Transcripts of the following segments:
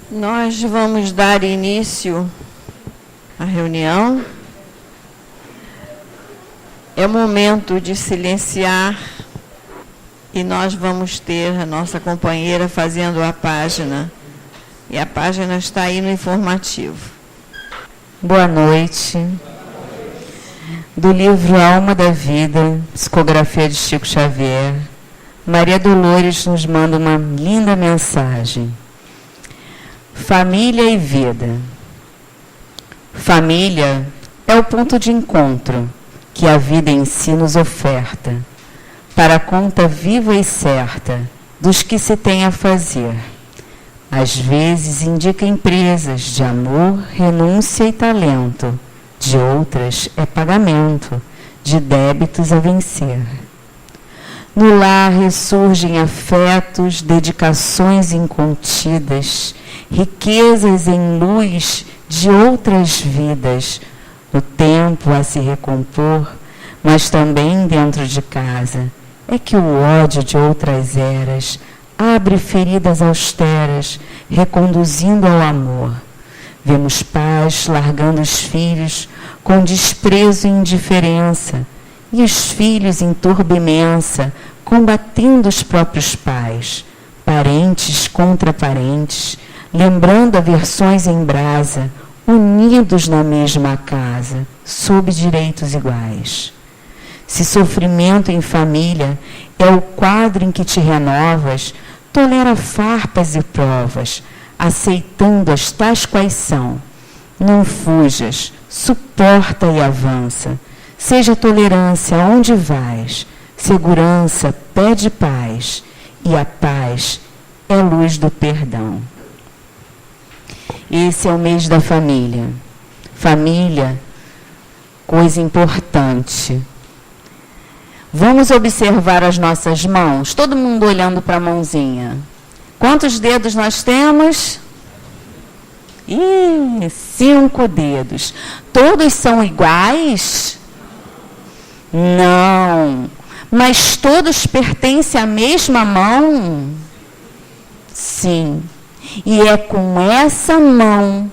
Nós vamos dar início à reunião. É o momento de silenciar e nós vamos ter a nossa companheira fazendo a página. E a página está aí no informativo. Boa noite. Do livro Alma da Vida, psicografia de Chico Xavier, Maria Dolores nos manda uma linda mensagem. Família e vida. Família é o ponto de encontro que a vida em si nos oferta, para a conta viva e certa dos que se tem a fazer. Às vezes indica empresas de amor, renúncia e talento, de outras é pagamento, de débitos a vencer. No lar ressurgem afetos, dedicações incontidas, riquezas em luz de outras vidas, o tempo a se recompor, mas também dentro de casa, é que o ódio de outras eras abre feridas austeras, reconduzindo ao amor. Vemos pais largando os filhos com desprezo e indiferença, e os filhos em turba imensa, combatendo os próprios pais, parentes contra parentes, lembrando aversões em brasa, unidos na mesma casa, sob direitos iguais. Se sofrimento em família é o quadro em que te renovas, tolera farpas e provas, aceitando-as tais quais são. Não fujas, suporta e avança. Seja tolerância onde vais, segurança pede paz, e a paz é luz do perdão. Esse é o mês da família. Família, coisa importante. Vamos observar as nossas mãos, todo mundo olhando para a mãozinha. Quantos dedos nós temos? 5 dedos. Todos são iguais? Não. Mas todos pertencem à mesma mão? Sim. E é com essa mão,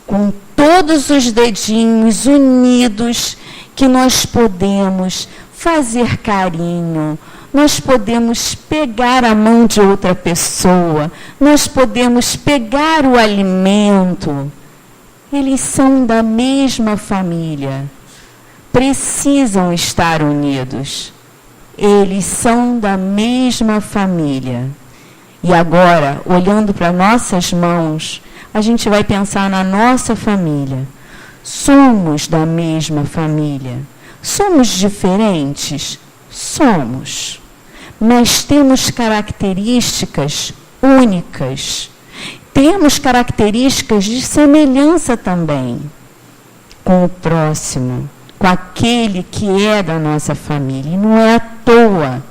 com todos os dedinhos unidos, que nós podemos fazer carinho, nós podemos pegar a mão de outra pessoa, nós podemos pegar o alimento. Eles são da mesma família, precisam estar unidos. Eles são da mesma família. E agora, olhando para nossas mãos, a gente vai pensar na nossa família. Somos da mesma família. Somos diferentes? Somos. Mas temos características únicas. Temos características de semelhança também com o próximo, com aquele que é da nossa família. E não é à toa.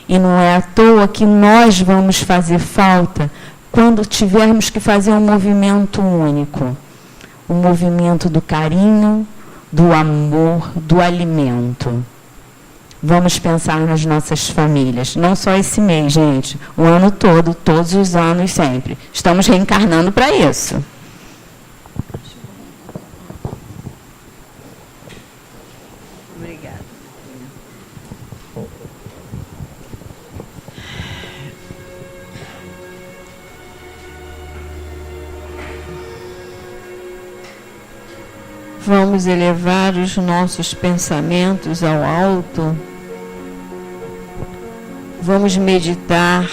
E não é à toa que nós vamos fazer falta quando tivermos que fazer um movimento único. O movimento do carinho, do amor, do alimento. Vamos pensar nas nossas famílias. Não só esse mês, gente. O ano todo, todos os anos, sempre. Estamos reencarnando para isso. Obrigada. Vamos elevar os nossos pensamentos ao alto. Vamos meditar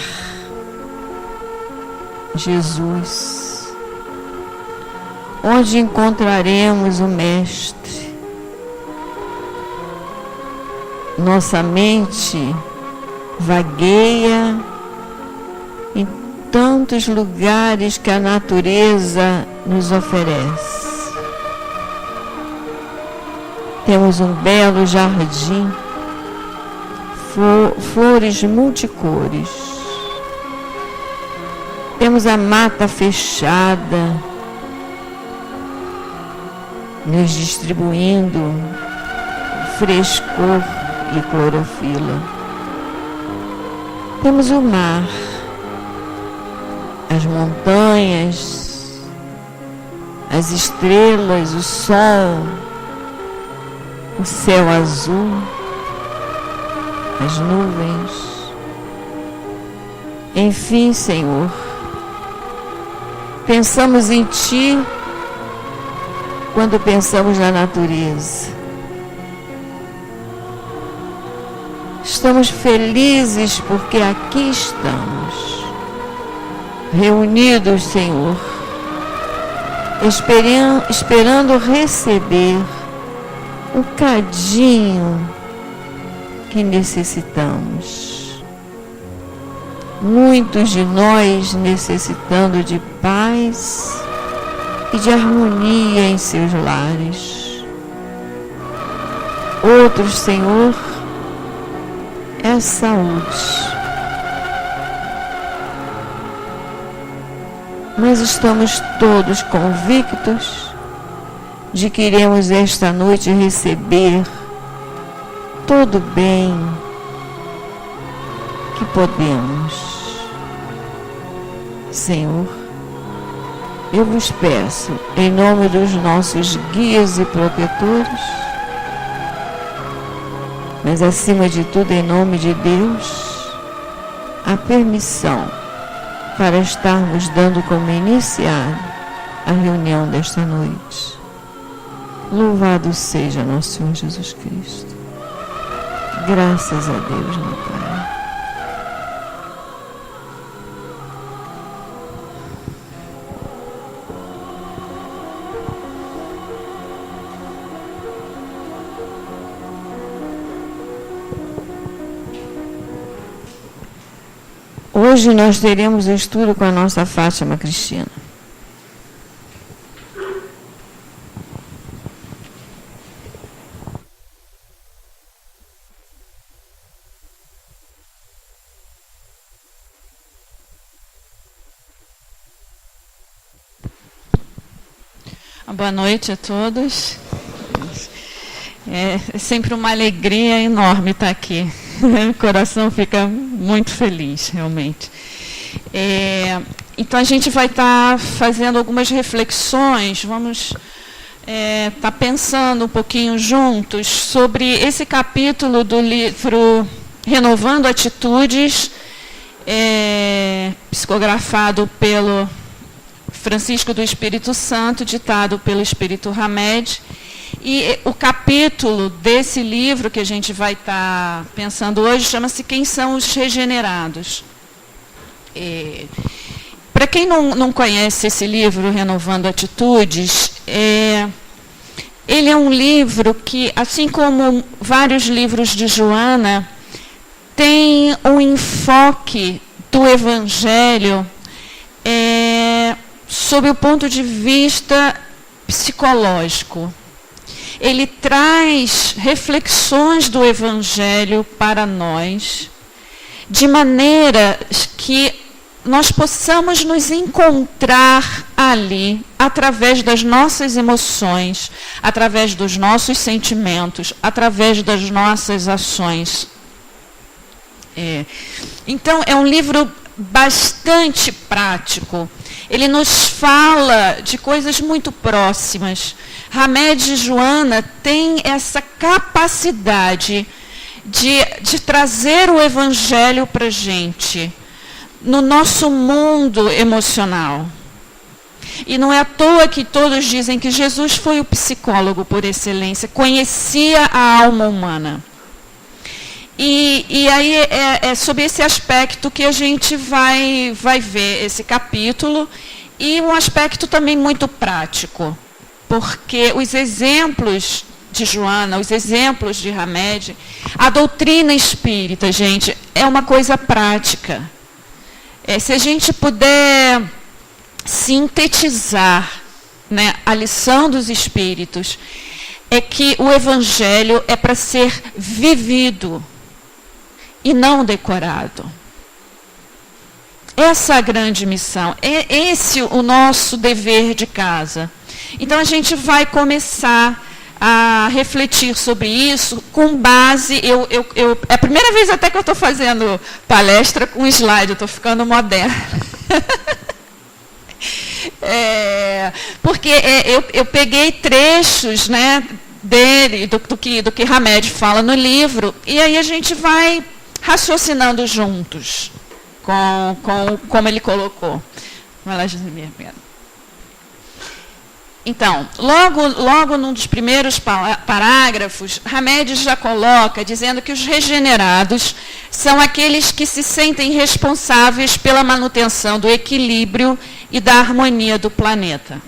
Jesus. Onde encontraremos o Mestre? Nossa mente vagueia em tantos lugares que a natureza nos oferece. Temos um belo jardim, flores multicores. Temos a mata fechada, nos distribuindo frescor e clorofila. Temos o mar, as montanhas, as estrelas, o sol, o céu azul, as nuvens. Enfim, Senhor, pensamos em Ti quando pensamos na natureza. Estamos felizes porque aqui estamos, reunidos, Senhor, esperando receber o cadinho que necessitamos. Muitos de nós necessitando de paz e de harmonia em seus lares. Outros, Senhor, é saúde. Mas estamos todos convictos de que iremos esta noite receber todo o bem que podemos. Senhor, eu vos peço, em nome dos nossos guias e protetores, mas acima de tudo em nome de Deus, a permissão para estarmos dando como iniciado a reunião desta noite. Louvado seja nosso Senhor Jesus Cristo. Graças a Deus, meu Pai. Hoje nós teremos estudo com a nossa Fátima Cristina. Boa noite a todos. É sempre uma alegria enorme estar aqui. O coração fica muito feliz, realmente. Então, a gente vai estar fazendo algumas reflexões, vamos estar pensando um pouquinho juntos sobre esse capítulo do livro Renovando Atitudes, psicografado pelo Francisco do Espírito Santo, ditado pelo Espírito Hamed. E o capítulo desse livro que a gente vai estar pensando hoje chama-se Quem são os Regenerados? Para quem não conhece esse livro, Renovando Atitudes, ele é um livro que, assim como vários livros de Joana, tem um enfoque do Evangelho sob o ponto de vista psicológico. Ele traz reflexões do Evangelho para nós, de maneira que nós possamos nos encontrar ali, através das nossas emoções, através dos nossos sentimentos, através das nossas ações. Então, é um livro bastante prático. Ele nos fala de coisas muito próximas. Hamed e Joana têm essa capacidade de trazer o Evangelho para a gente, no nosso mundo emocional. E não é à toa que todos dizem que Jesus foi o psicólogo por excelência, conhecia a alma humana. E aí é sobre esse aspecto que a gente vai ver esse capítulo, e um aspecto também muito prático, porque os exemplos de Joana, os exemplos de Hamed, a doutrina espírita, gente, é uma coisa prática. Se a gente puder sintetizar, né, a lição dos espíritos, é que o Evangelho é para ser vivido e não decorado. Essa é a grande missão, é esse o nosso dever de casa. Então a gente vai começar a refletir sobre isso com base... é a primeira vez até que eu estou fazendo palestra com slide, eu estou ficando moderna. Porque eu peguei trechos, né, dele, do que Hamed fala no livro, e aí a gente vai raciocinando juntos, como ele colocou. Vai lá, Josemir. Então, logo num dos primeiros parágrafos, Hamed já coloca dizendo que os regenerados são aqueles que se sentem responsáveis pela manutenção do equilíbrio e da harmonia do planeta.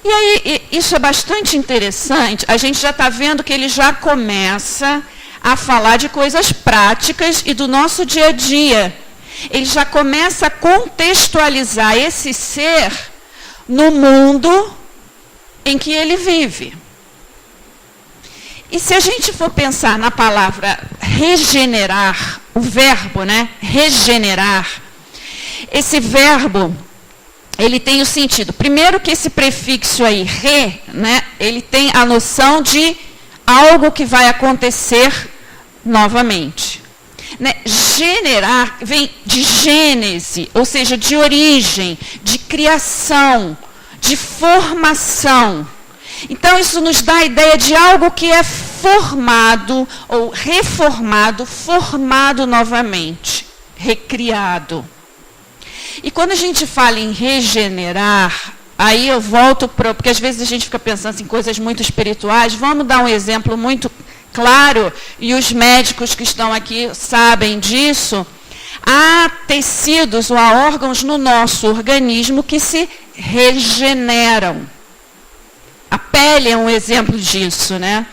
E aí, isso é bastante interessante, a gente já está vendo que ele já começa a falar de coisas práticas e do nosso dia a dia. Ele já começa a contextualizar esse ser no mundo em que ele vive. E se a gente for pensar na palavra regenerar, o verbo, né, regenerar, esse verbo, ele tem o sentido, primeiro que esse prefixo aí, re, né, ele tem a noção de algo que vai acontecer novamente. Né? Generar vem de gênese, ou seja, de origem, de criação, de formação. Então, isso nos dá a ideia de algo que é formado ou reformado, formado novamente, recriado. E quando a gente fala em regenerar, aí eu volto para... Porque às vezes a gente fica pensando em coisas muito espirituais. Vamos dar um exemplo muito claro, e os médicos que estão aqui sabem disso. Há tecidos ou há órgãos no nosso organismo que se regeneram. A pele é um exemplo disso, né?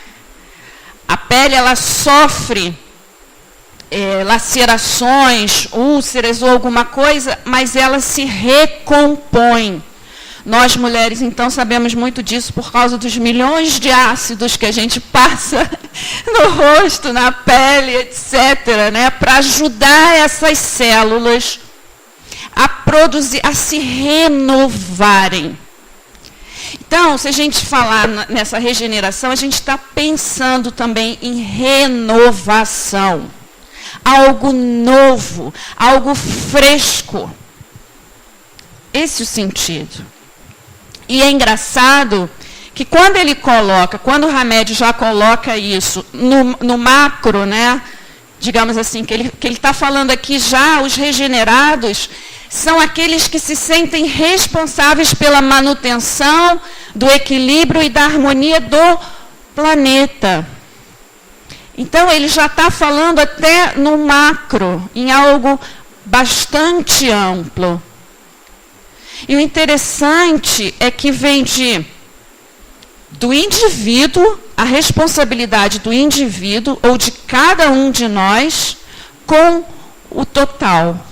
A pele, ela sofre lacerações, úlceras ou alguma coisa, mas ela se recompõe. Nós, mulheres, então, sabemos muito disso por causa dos milhões de ácidos que a gente passa no rosto, na pele, etc., né? Para ajudar essas células a produzir, a se renovarem. Então, se a gente falar nessa regeneração, a gente está pensando também em renovação. Algo novo, algo fresco. Esse é o sentido. E é engraçado que quando o Hamed já coloca isso no macro, né, digamos assim, que ele está falando aqui já, os regenerados são aqueles que se sentem responsáveis pela manutenção do equilíbrio e da harmonia do planeta. Então, ele já está falando até no macro, em algo bastante amplo. E o interessante é que vem do indivíduo, a responsabilidade do indivíduo, ou de cada um de nós, com o total.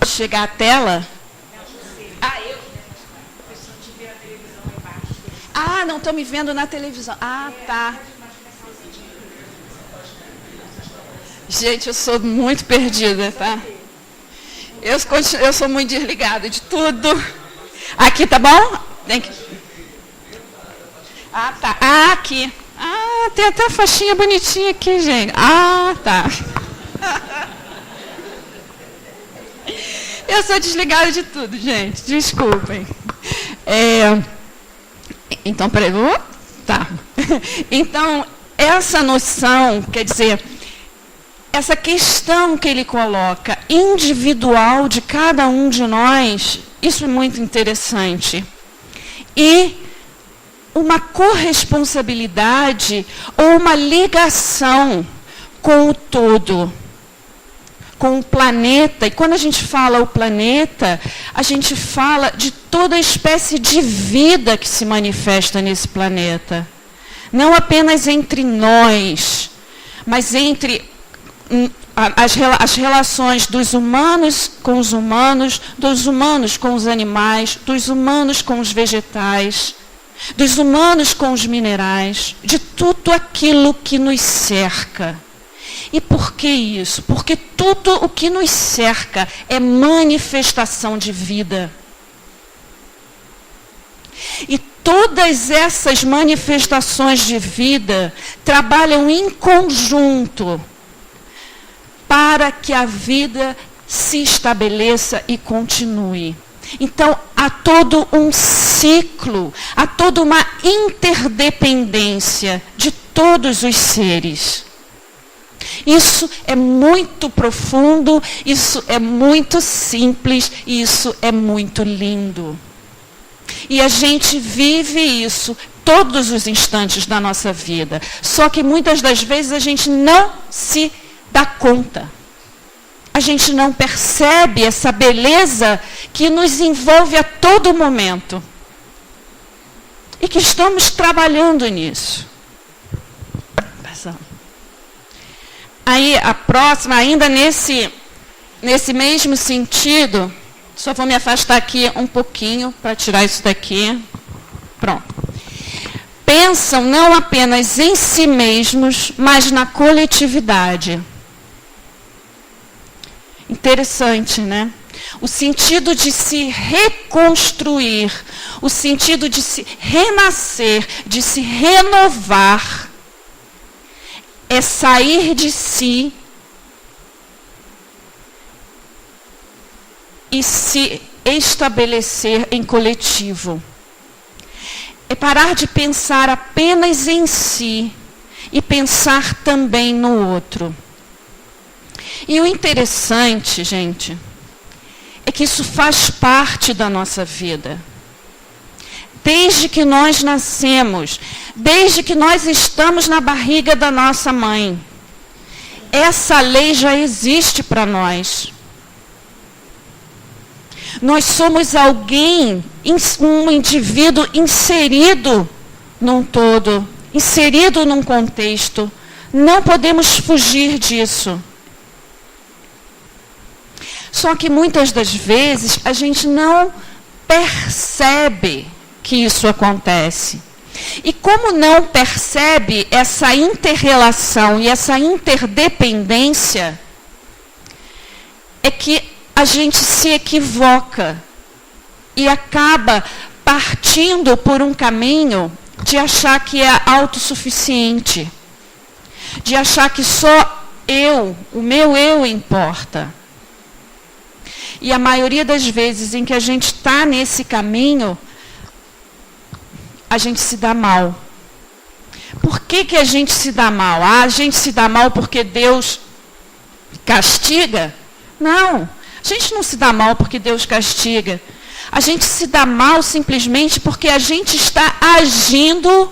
Chegar a tela? Ah, não estou me vendo na televisão. Ah, tá. Gente, eu sou muito perdida, tá? Eu sou muito desligada de tudo. Aqui, tá bom? Tem que... Ah, tá. Ah, aqui. Ah, tem até a faixinha bonitinha aqui, gente. Ah, tá. Eu sou desligada de tudo, gente. Desculpem. Então, peraí. Tá. Então, essa noção, quer dizer... Essa questão que ele coloca, individual de cada um de nós, isso é muito interessante. E uma corresponsabilidade ou uma ligação com o todo, com o planeta. E quando a gente fala o planeta, a gente fala de toda a espécie de vida que se manifesta nesse planeta. Não apenas entre nós, mas entre... as relações dos humanos com os humanos, dos humanos com os animais, dos humanos com os vegetais, dos humanos com os minerais, de tudo aquilo que nos cerca. E por que isso? Porque tudo o que nos cerca é manifestação de vida. E todas essas manifestações de vida trabalham em conjunto para que a vida se estabeleça e continue. Então, há todo um ciclo, há toda uma interdependência de todos os seres. Isso é muito profundo, isso é muito simples, isso é muito lindo. E a gente vive isso todos os instantes da nossa vida. Só que muitas das vezes a gente não se dá conta. A gente não percebe essa beleza que nos envolve a todo momento. E que estamos trabalhando nisso. Aí a próxima, ainda nesse mesmo sentido, só vou me afastar aqui um pouquinho para tirar isso daqui. Pronto. Pensam não apenas em si mesmos, mas na coletividade. Interessante, né? O sentido de se reconstruir, o sentido de se renascer, de se renovar, é sair de si e se estabelecer em coletivo. É parar de pensar apenas em si e pensar também no outro. E o interessante, gente, é que isso faz parte da nossa vida. Desde que nós nascemos, desde que nós estamos na barriga da nossa mãe, essa lei já existe para nós. Nós somos alguém, um indivíduo inserido num todo, inserido num contexto. Não podemos fugir disso. Só que muitas das vezes a gente não percebe que isso acontece. E como não percebe essa inter-relação e essa interdependência, é que a gente se equivoca e acaba partindo por um caminho de achar que é autossuficiente, de achar que só o meu eu importa. E a maioria das vezes em que a gente está nesse caminho, a gente se dá mal. Por que a gente se dá mal? A gente se dá mal porque Deus castiga? Não, a gente não se dá mal porque Deus castiga. A gente se dá mal simplesmente porque a gente está agindo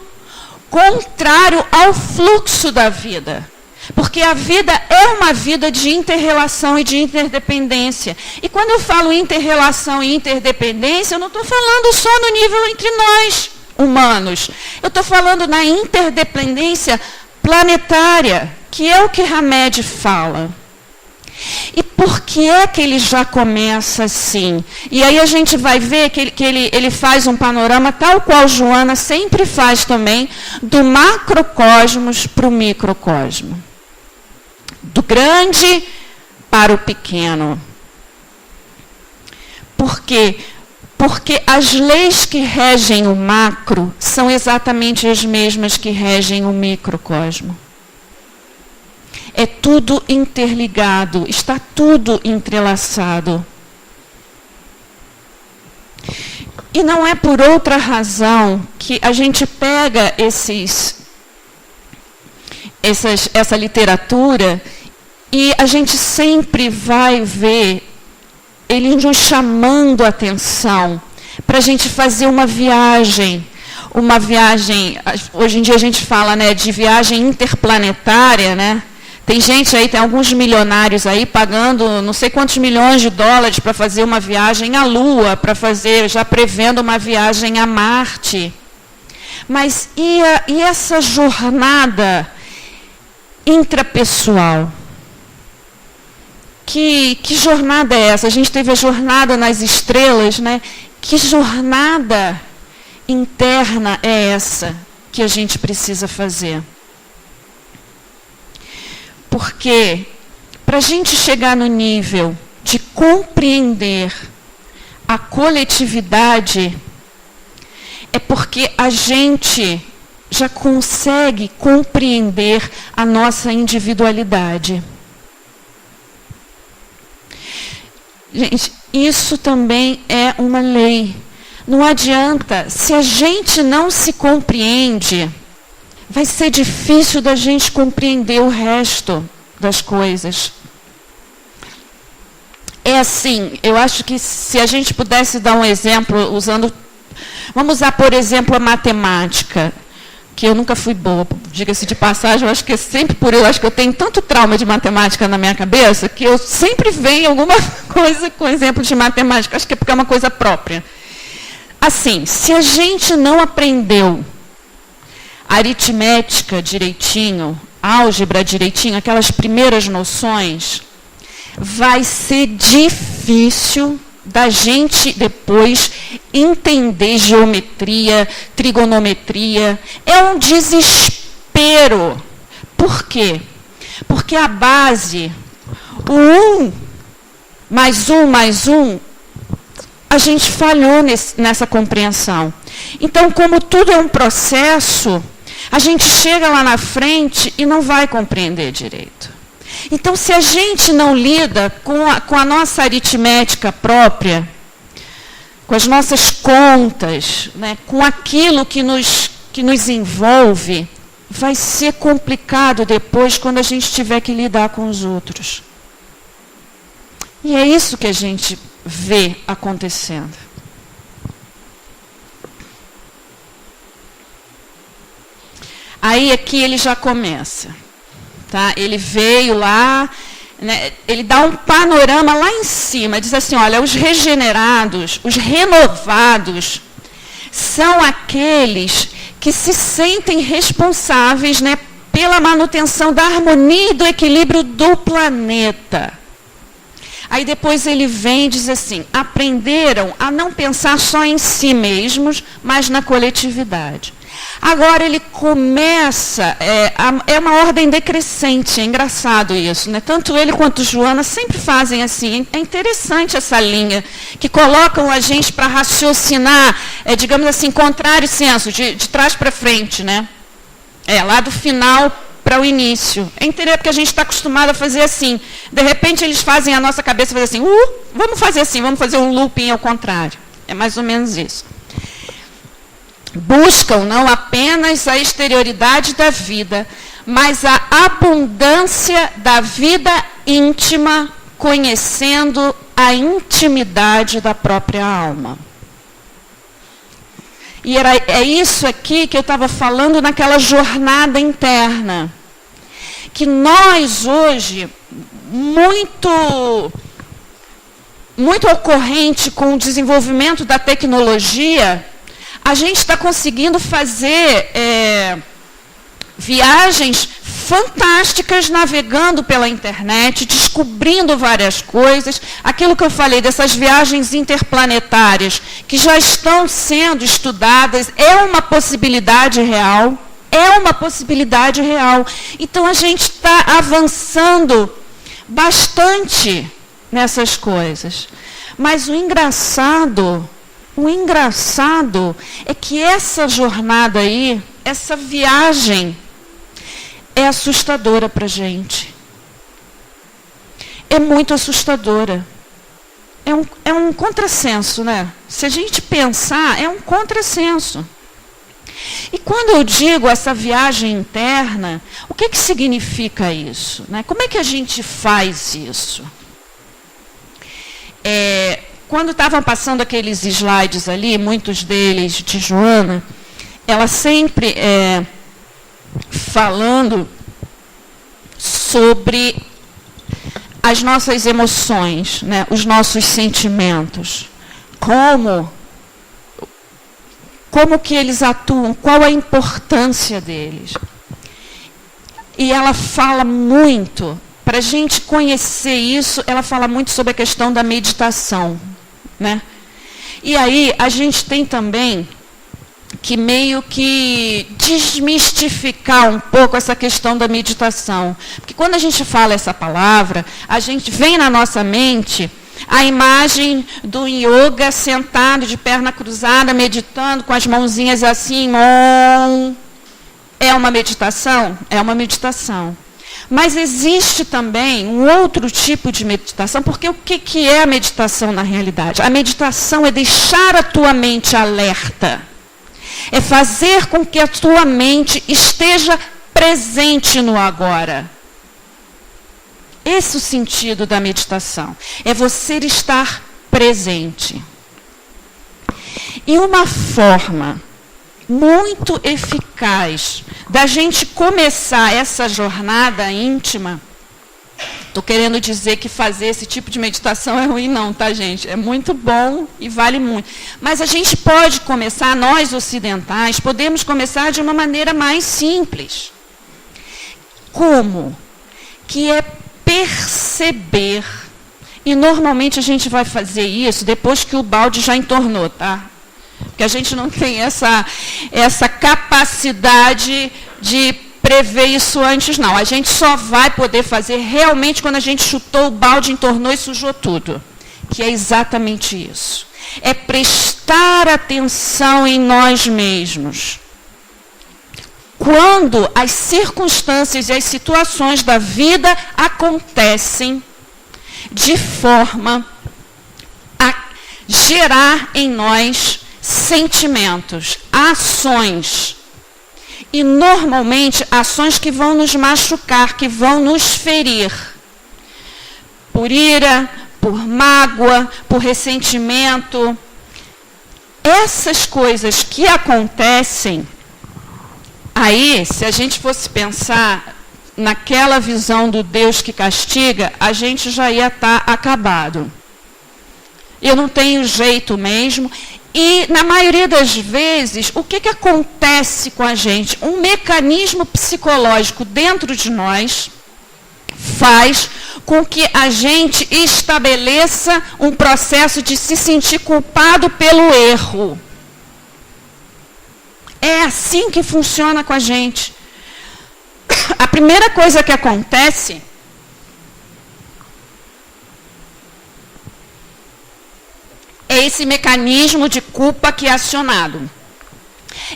contrário ao fluxo da vida. Porque a vida é uma vida de inter-relação e de interdependência. E quando eu falo inter-relação e interdependência, eu não estou falando só no nível entre nós, humanos. Eu estou falando na interdependência planetária, que é o que Hamed fala. E por que é que ele já começa assim? E aí a gente vai ver que ele faz um panorama, tal qual Joana sempre faz também, do macrocosmos para o microcosmo. Do grande para o pequeno. Por quê? Porque as leis que regem o macro são exatamente as mesmas que regem o microcosmo. É tudo interligado, está tudo entrelaçado. E não é por outra razão que a gente pega essa literatura e a gente sempre vai ver ele nos chamando a atenção para a gente fazer uma viagem, hoje em dia a gente fala, né, de viagem interplanetária, né? Tem gente aí, tem alguns milionários aí pagando não sei quantos milhões de dólares para fazer uma viagem à Lua, já prevendo uma viagem a Marte. Mas e essa jornada intrapessoal? Que jornada é essa? A gente teve a jornada nas estrelas, né? Que jornada interna é essa que a gente precisa fazer? Porque para a gente chegar no nível de compreender a coletividade, é porque a gente já consegue compreender a nossa individualidade. Gente, isso também é uma lei. Não adianta, se a gente não se compreende, vai ser difícil da gente compreender o resto das coisas. É assim, eu acho que se a gente pudesse dar um exemplo usando... Vamos usar, por exemplo, a matemática, que eu nunca fui boa, diga-se de passagem, eu acho que é sempre por eu acho que eu tenho tanto trauma de matemática na minha cabeça, que eu sempre venho alguma coisa com exemplo de matemática, acho que é porque é uma coisa própria. Assim, se a gente não aprendeu aritmética direitinho, álgebra direitinho, aquelas primeiras noções, vai ser difícil da gente depois entender geometria, trigonometria. É um desespero. Por quê? Porque a base, o 1 mais 1 mais 1, a gente falhou nessa compreensão. Então, como tudo é um processo, a gente chega lá na frente e não vai compreender direito. Então, se a gente não lida com a nossa aritmética própria, com as nossas contas, né, com aquilo que nos envolve, vai ser complicado depois quando a gente tiver que lidar com os outros. E é isso que a gente vê acontecendo. Aí aqui ele já começa. Tá? Ele veio lá, né, ele dá um panorama lá em cima, diz assim, olha, os regenerados, os renovados, são aqueles que se sentem responsáveis, né, pela manutenção da harmonia e do equilíbrio do planeta. Aí depois ele vem e diz assim, aprenderam a não pensar só em si mesmos, mas na coletividade. Agora ele começa, é uma ordem decrescente, é engraçado isso, né? Tanto ele quanto Joana sempre fazem assim, é interessante essa linha, que colocam a gente para raciocinar, digamos assim, contrário senso, de trás para frente, né? Lá do final para o início. É interessante porque a gente está acostumado a fazer assim, de repente eles fazem a nossa cabeça fazer assim, vamos fazer assim, vamos fazer um looping ao contrário. É mais ou menos isso. Buscam não apenas a exterioridade da vida, mas a abundância da vida íntima, conhecendo a intimidade da própria alma. E é isso aqui que eu estava falando naquela jornada interna. Que nós hoje, muito ocorrente com o desenvolvimento da tecnologia, a gente está conseguindo fazer viagens fantásticas navegando pela internet, descobrindo várias coisas. Aquilo que eu falei dessas viagens interplanetárias, que já estão sendo estudadas, é uma possibilidade real. É uma possibilidade real. Então, a gente está avançando bastante nessas coisas. Mas o engraçado é que essa jornada aí, essa viagem, é assustadora para a gente. É muito assustadora. É um contrassenso, né? Se a gente pensar, é um contrassenso. E quando eu digo essa viagem interna, o que significa isso? Né? Como é que a gente faz isso? Quando estavam passando aqueles slides ali, muitos deles de Joana, ela sempre falando sobre as nossas emoções, né? Os nossos sentimentos. Como que eles atuam, qual a importância deles. E ela fala muito, para a gente conhecer isso, ela fala muito sobre a questão da meditação. Né? E aí, a gente tem também que meio que desmistificar um pouco essa questão da meditação. Porque quando a gente fala essa palavra, a gente vem na nossa mente a imagem do yoga sentado de perna cruzada, meditando com as mãozinhas assim, é uma meditação? É uma meditação. Mas existe também um outro tipo de meditação, porque o que é a meditação na realidade? A meditação é deixar a tua mente alerta. É fazer com que a tua mente esteja presente no agora. Esse é o sentido da meditação. É você estar presente. E uma forma muito eficaz da gente começar essa jornada íntima, estou querendo dizer que fazer esse tipo de meditação é ruim não, tá, gente? É muito bom e vale muito. Mas a gente pode começar, nós ocidentais, podemos começar de uma maneira mais simples. Como? Que é perceber, e normalmente a gente vai fazer isso depois que o balde já entornou, tá? Porque a gente não tem essa capacidade de prever isso antes, não. A gente só vai poder fazer realmente quando a gente chutou o balde, entornou e sujou tudo. Que é exatamente isso. É prestar atenção em nós mesmos. Quando as circunstâncias e as situações da vida acontecem de forma a gerar em nós sentimentos, ações. E normalmente ações que vão nos machucar, que vão nos ferir. Por ira, por mágoa, por ressentimento. Essas coisas que acontecem, aí, se a gente fosse pensar naquela visão do Deus que castiga, a gente já ia estar acabado. Eu não tenho jeito mesmo. E, na maioria das vezes, o que acontece com a gente? Um mecanismo psicológico dentro de nós faz com que a gente estabeleça um processo de se sentir culpado pelo erro. É assim que funciona com a gente. A primeira coisa que acontece é esse mecanismo de culpa que é acionado.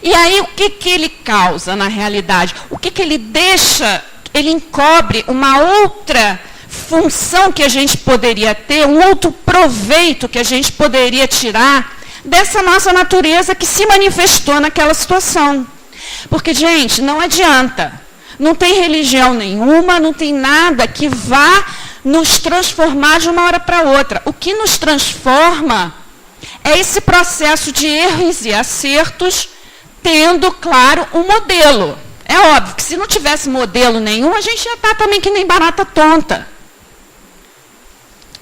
E aí, o que ele causa na realidade? O que ele deixa? Ele encobre uma outra função que a gente poderia ter, um outro proveito que a gente poderia tirar dessa nossa natureza que se manifestou naquela situação. Porque, gente, não adianta. Não tem religião nenhuma, não tem nada que vá nos transformar de uma hora para outra. O que nos transforma é esse processo de erros e acertos, tendo, claro, um modelo. É óbvio que se não tivesse modelo nenhum, a gente ia estar também que nem barata tonta.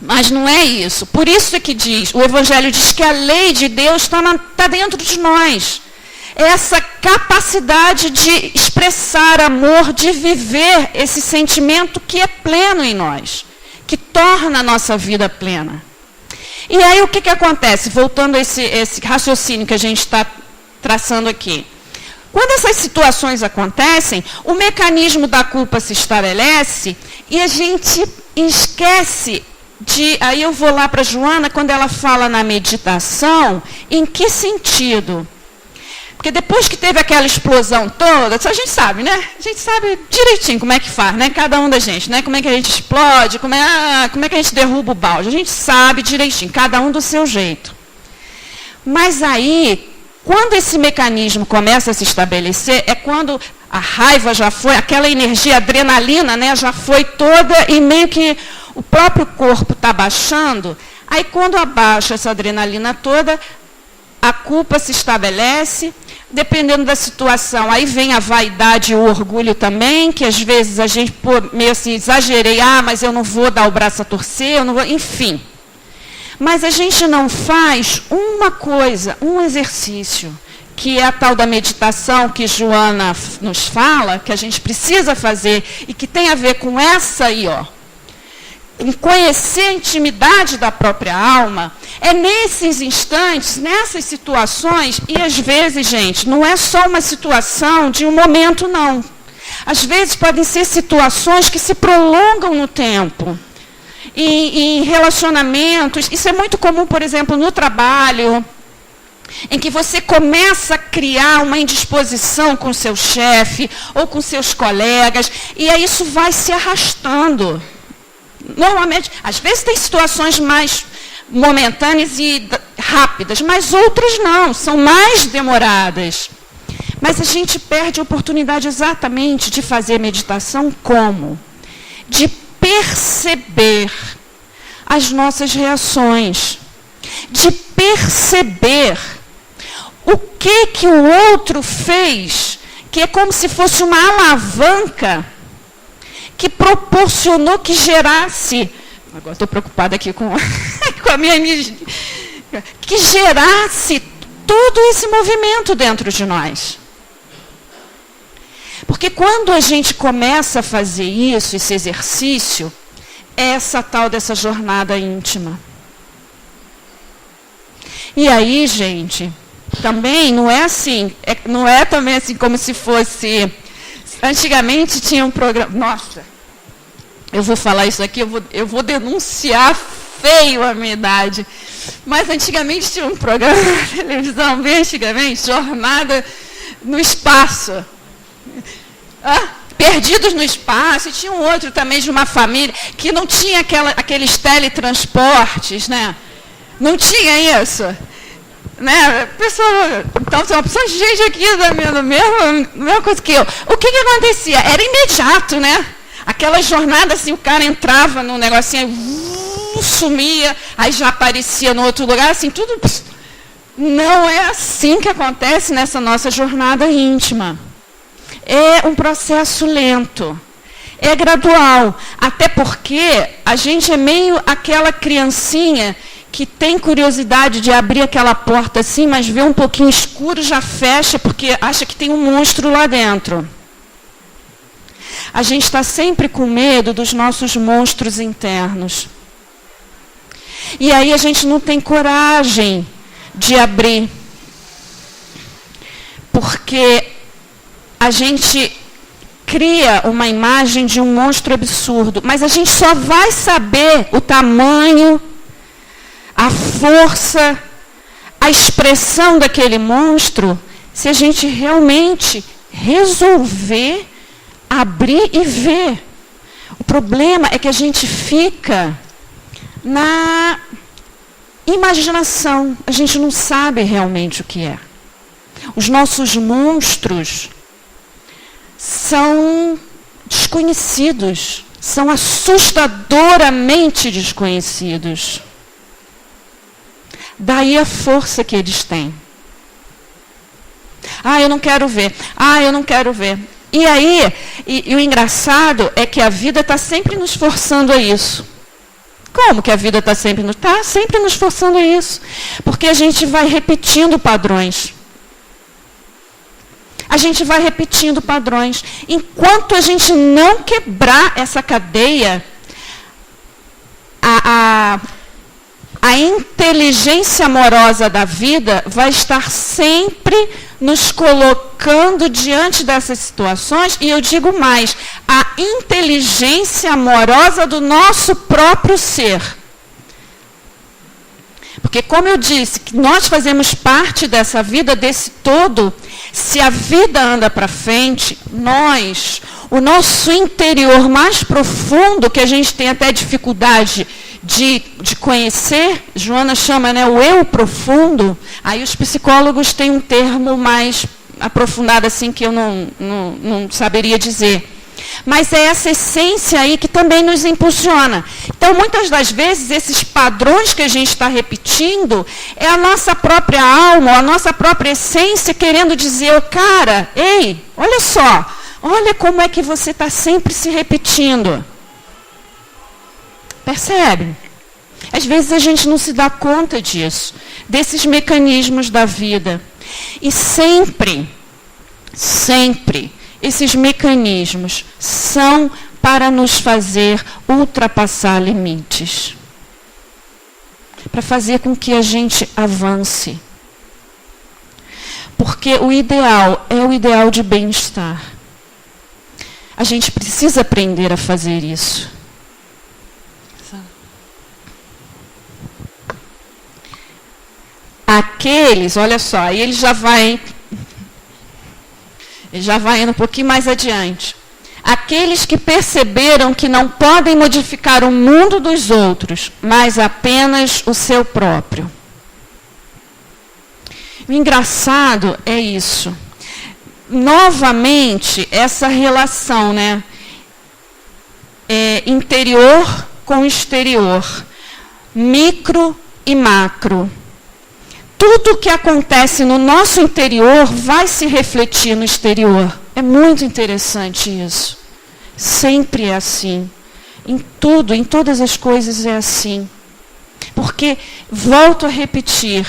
Mas não é isso. Por isso é que o Evangelho diz que a lei de Deus está dentro de nós. É essa capacidade de expressar amor, de viver esse sentimento que é pleno em nós, que torna a nossa vida plena. E aí o que acontece? Voltando a esse raciocínio que a gente está traçando aqui. Quando essas situações acontecem, o mecanismo da culpa se estabelece e a gente esquece de... Aí eu vou lá para a Joana, quando ela fala na meditação, em que sentido? Porque depois que teve aquela explosão toda, a gente sabe, né? A gente sabe direitinho como é que faz, né? Cada um da gente, né? Como é que a gente explode, como é que a gente derruba o balde. A gente sabe direitinho, cada um do seu jeito. Mas aí, quando esse mecanismo começa a se estabelecer, é quando a raiva já foi, aquela energia, adrenalina, né? Já foi toda e meio que o próprio corpo está baixando. Aí quando abaixa essa adrenalina toda, a culpa se estabelece, dependendo da situação. Aí vem a vaidade e o orgulho também, que às vezes a gente, meio assim, exagerei, mas eu não vou dar o braço a torcer, eu não vou, enfim. Mas a gente não faz uma coisa, um exercício, que é a tal da meditação que Joana nos fala, que a gente precisa fazer, e que tem a ver com essa aí, em conhecer a intimidade da própria alma, é nesses instantes, nessas situações, e às vezes, gente, não é só uma situação de um momento, não. Às vezes podem ser situações que se prolongam no tempo. em relacionamentos. Isso é muito comum, por exemplo, no trabalho, em que você começa a criar uma indisposição com seu chefe ou com seus colegas, e aí isso vai se arrastando. Normalmente, às vezes tem situações mais momentâneas e rápidas, mas outras não, são mais demoradas. Mas a gente perde a oportunidade exatamente de fazer meditação como? De perceber as nossas reações, de perceber o que o outro fez, que é como se fosse uma alavanca que proporcionou que gerasse, agora estou preocupada aqui com a minha que gerasse todo esse movimento dentro de nós. Porque quando a gente começa a fazer isso, esse exercício, é essa tal dessa jornada íntima. E aí, gente, também não é assim, não é também assim como se fosse... Antigamente tinha um programa... Nossa, eu vou falar isso aqui, eu vou denunciar feio a minha idade. Mas antigamente tinha um programa na televisão, bem antigamente, Jornada no Espaço. Perdidos no Espaço, e tinha um outro também de uma família que não tinha aqueles teletransportes, né? Não tinha isso. Né? Então, tem uma pessoa de gente aqui da mesma coisa que eu. O que acontecia? Era imediato, né? Aquela jornada, assim, o cara entrava num negocinho, sumia, aí já aparecia no outro lugar, assim, tudo... Não é assim que acontece nessa nossa jornada íntima. É um processo lento, é gradual, até porque a gente é meio aquela criancinha que tem curiosidade de abrir aquela porta assim, mas vê um pouquinho escuro, já fecha, porque acha que tem um monstro lá dentro. A gente está sempre com medo dos nossos monstros internos. E aí a gente não tem coragem de abrir, porque a gente cria uma imagem de um monstro absurdo, mas a gente só vai saber o tamanho, a força, a expressão daquele monstro, se a gente realmente resolver abrir e ver. O problema é que a gente fica na imaginação, a gente não sabe realmente o que é. Os nossos monstros são desconhecidos, são assustadoramente desconhecidos. Daí a força que eles têm. Eu não quero ver. Eu não quero ver. E aí, e o engraçado é que a vida está sempre nos forçando a isso. Como que a vida está sempre nos forçando a isso? Porque a gente vai repetindo padrões. A gente vai repetindo padrões. Enquanto a gente não quebrar essa cadeia, a inteligência amorosa da vida vai estar sempre nos colocando diante dessas situações, e eu digo mais, a inteligência amorosa do nosso próprio ser. Porque, como eu disse, que nós fazemos parte dessa vida, desse todo, se a vida anda para frente, o nosso interior mais profundo, que a gente tem até dificuldade de conhecer, Joana chama, né, o eu profundo, aí os psicólogos têm um termo mais aprofundado, assim, que eu não saberia dizer. Mas é essa essência aí que também nos impulsiona. Então, muitas das vezes, esses padrões que a gente está repetindo, é a nossa própria alma, a nossa própria essência querendo dizer, cara, ei, olha só, olha como é que você está sempre se repetindo. Percebe? Às vezes a gente não se dá conta disso, desses mecanismos da vida. E sempre, esses mecanismos são para nos fazer ultrapassar limites. Para fazer com que a gente avance. Porque o ideal é o ideal de bem-estar. A gente precisa aprender a fazer isso. aqueles, olha só, aí ele já vai indo um pouquinho mais adiante. Aqueles que perceberam que não podem modificar o mundo dos outros, mas apenas o seu próprio. O engraçado é isso. Novamente, essa relação, né? Interior com exterior, micro e macro. Tudo que acontece no nosso interior vai se refletir no exterior. É muito interessante isso. Sempre é assim. Em tudo, em todas as coisas é assim. Porque, volto a repetir,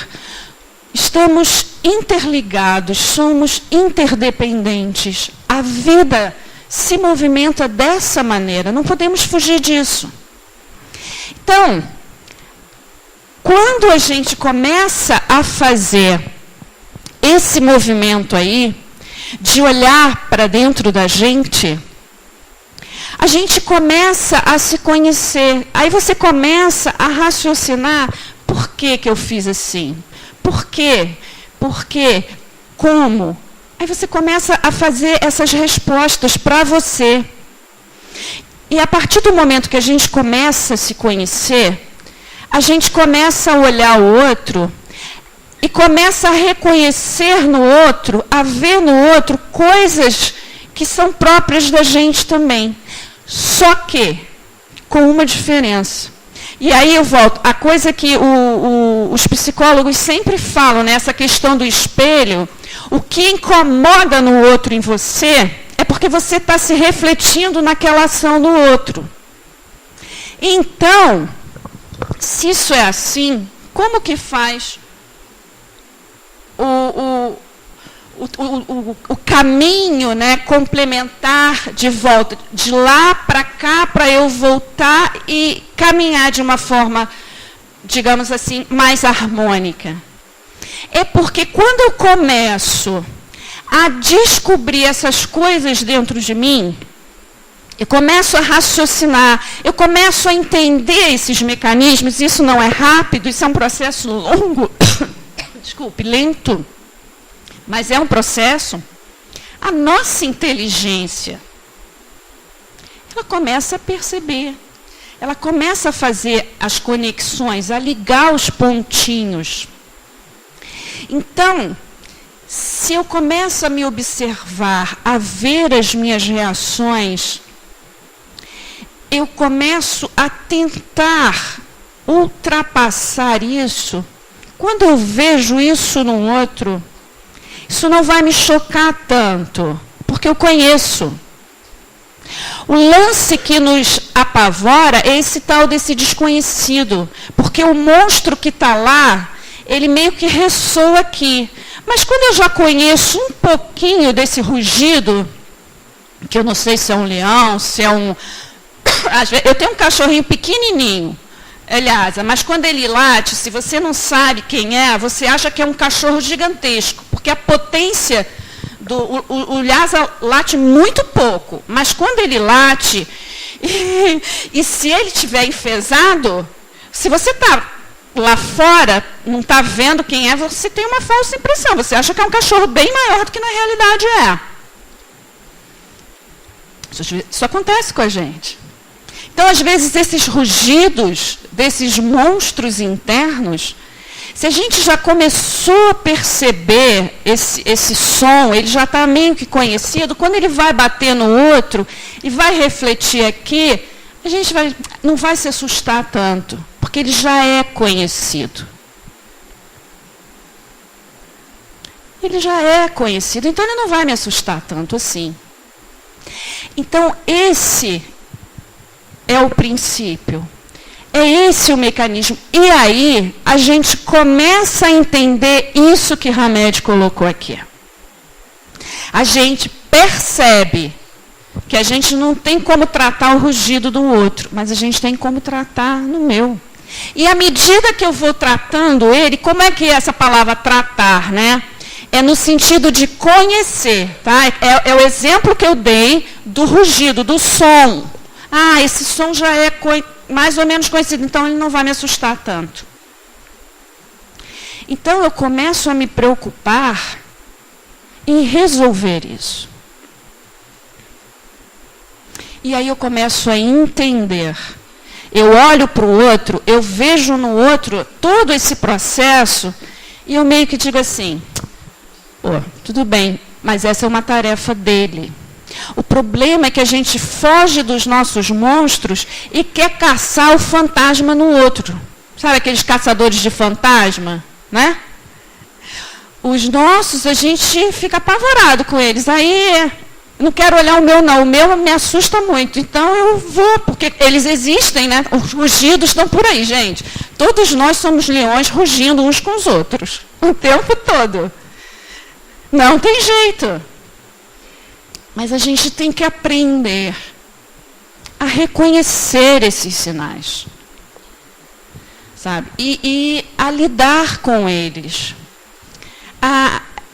estamos interligados, somos interdependentes. A vida se movimenta dessa maneira, não podemos fugir disso. Então, quando a gente começa a fazer esse movimento aí, de olhar para dentro da gente, a gente começa a se conhecer. Aí você começa a raciocinar, por que que eu fiz assim? Por quê? Por quê? Como? Aí você começa a fazer essas respostas para você. E a partir do momento que a gente começa a se conhecer, a gente começa a olhar o outro e começa a reconhecer no outro, a ver no outro coisas que são próprias da gente também. Só que com uma diferença. E aí eu volto, a coisa que os psicólogos sempre falam, né, essa questão do espelho, o que incomoda no outro em você é porque você está se refletindo naquela ação do outro. Então, se isso é assim, como que faz o caminho, né, complementar de volta, de lá para cá, para eu voltar e caminhar de uma forma, digamos assim, mais harmônica? É porque quando eu começo a descobrir essas coisas dentro de mim, eu começo a raciocinar, eu começo a entender esses mecanismos, isso não é rápido, isso é um processo longo, desculpe, lento, mas é um processo. A nossa inteligência, ela começa a perceber, ela começa a fazer as conexões, a ligar os pontinhos. Então, se eu começo a me observar, a ver as minhas reações, eu começo a tentar ultrapassar isso. Quando eu vejo isso no outro, isso não vai me chocar tanto, porque eu conheço. O lance que nos apavora é esse tal desse desconhecido, porque o monstro que está lá, ele meio que ressoa aqui. Mas quando eu já conheço um pouquinho desse rugido, que eu não sei se é um leão, se é um... Eu tenho um cachorrinho pequenininho, aliás, mas quando ele late, se você não sabe quem é, você acha que é um cachorro gigantesco, porque a potência o Lhasa late muito pouco, mas quando ele late, e se ele estiver enfesado, se você está lá fora, não está vendo quem é, você tem uma falsa impressão, você acha que é um cachorro bem maior do que na realidade é. Isso acontece com a gente. Então, às vezes, esses rugidos, desses monstros internos, se a gente já começou a perceber esse som, ele já está meio que conhecido, quando ele vai bater no outro e vai refletir aqui, a gente não vai se assustar tanto, porque ele já é conhecido. Ele já é conhecido, então ele não vai me assustar tanto assim. Então, esse é o princípio. É esse o mecanismo. E aí, a gente começa a entender isso que Hamed colocou aqui. A gente percebe que a gente não tem como tratar o rugido do outro, mas a gente tem como tratar no meu. E à medida que eu vou tratando ele, como é que é essa palavra tratar, né? É no sentido de conhecer, tá? É o exemplo que eu dei do rugido, do som. Ah, esse som já é mais ou menos conhecido, então ele não vai me assustar tanto. Então eu começo a me preocupar em resolver isso. E aí eu começo a entender. Eu olho para o outro, eu vejo no outro todo esse processo e eu meio que digo assim, pô, tudo bem, mas essa é uma tarefa dele. O problema é que a gente foge dos nossos monstros e quer caçar o fantasma no outro. Sabe aqueles caçadores de fantasma, né? Os nossos, a gente fica apavorado com eles. Aí, não quero olhar o meu, não. O meu me assusta muito. Então, eu vou, porque eles existem, né? Os rugidos estão por aí, gente. Todos nós somos leões rugindo uns com os outros. O tempo todo. Não tem jeito. Mas a gente tem que aprender a reconhecer esses sinais. Sabe? E a lidar com eles.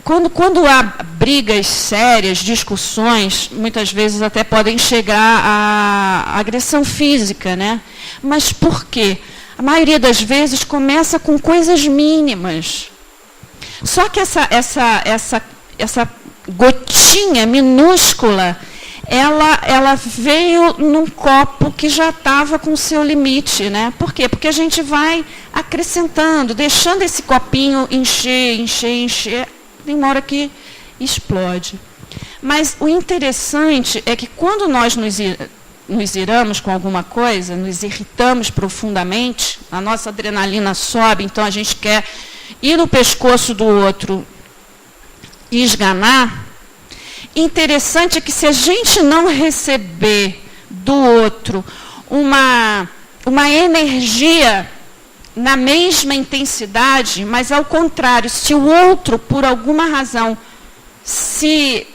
Quando há brigas sérias, discussões, muitas vezes até podem chegar à agressão física, né? Mas por quê? A maioria das vezes começa com coisas mínimas. Só que essa gotinha minúscula, ela veio num copo que já estava com o seu limite, né? Por quê? Porque a gente vai acrescentando, deixando esse copinho encher, tem uma hora que explode. Mas o interessante é que quando nós nos iramos com alguma coisa, nos irritamos profundamente, a nossa adrenalina sobe, então a gente quer ir no pescoço do outro e esganar. Interessante é que se a gente não receber do outro uma energia na mesma intensidade, mas ao contrário, se o outro, por alguma razão, se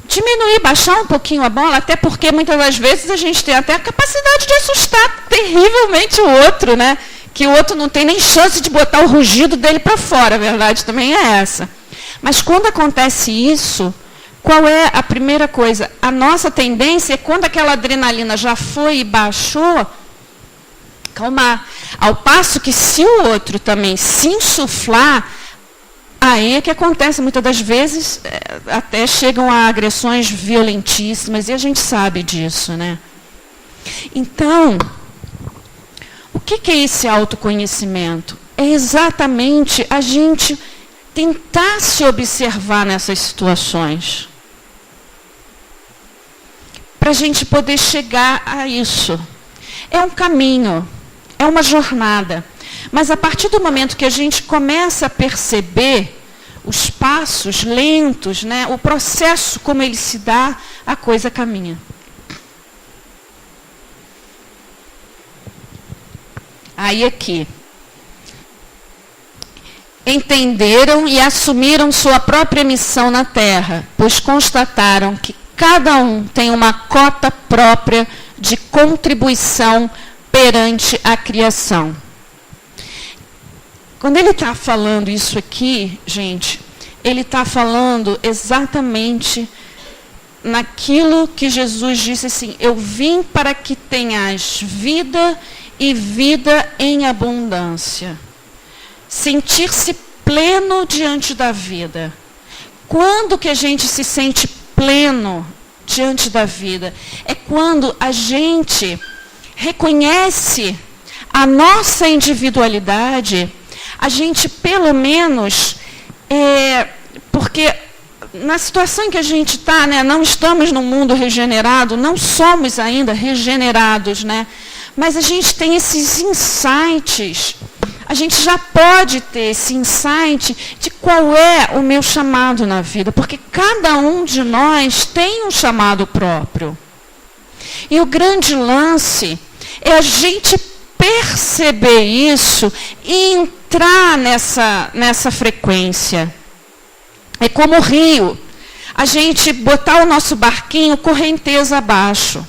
diminuir, baixar um pouquinho a bola, até porque muitas das vezes a gente tem até a capacidade de assustar terrivelmente o outro, né? Que o outro não tem nem chance de botar o rugido dele para fora, a verdade também é essa. Mas quando acontece isso, qual é a primeira coisa? A nossa tendência é, quando aquela adrenalina já foi e baixou, calmar. Ao passo que, se o outro também se insuflar, aí é que acontece, muitas das vezes, até chegam a agressões violentíssimas, e a gente sabe disso, né? Então, o que é esse autoconhecimento? É exatamente a gente tentar se observar nessas situações, para a gente poder chegar a isso. É um caminho, é uma jornada, mas a partir do momento que a gente começa a perceber os passos lentos, né, o processo como ele se dá, a coisa caminha. Aí aqui. Entenderam e assumiram sua própria missão na Terra, pois constataram que cada um tem uma cota própria de contribuição perante a criação. Quando ele está falando isso aqui, gente, ele está falando exatamente naquilo que Jesus disse assim: eu vim para que tenhas vida e vida em abundância. Sentir-se pleno diante da vida. Quando que a gente se sente pleno diante da vida? É quando a gente reconhece a nossa individualidade, a gente pelo menos, porque na situação em que a gente está, né, não estamos num mundo regenerado, não somos ainda regenerados, né, mas a gente tem esses insights. A gente já pode ter esse insight de qual é o meu chamado na vida, porque cada um de nós tem um chamado próprio. E o grande lance é a gente perceber isso e entrar nessa frequência. É como o rio, a gente botar o nosso barquinho correnteza abaixo.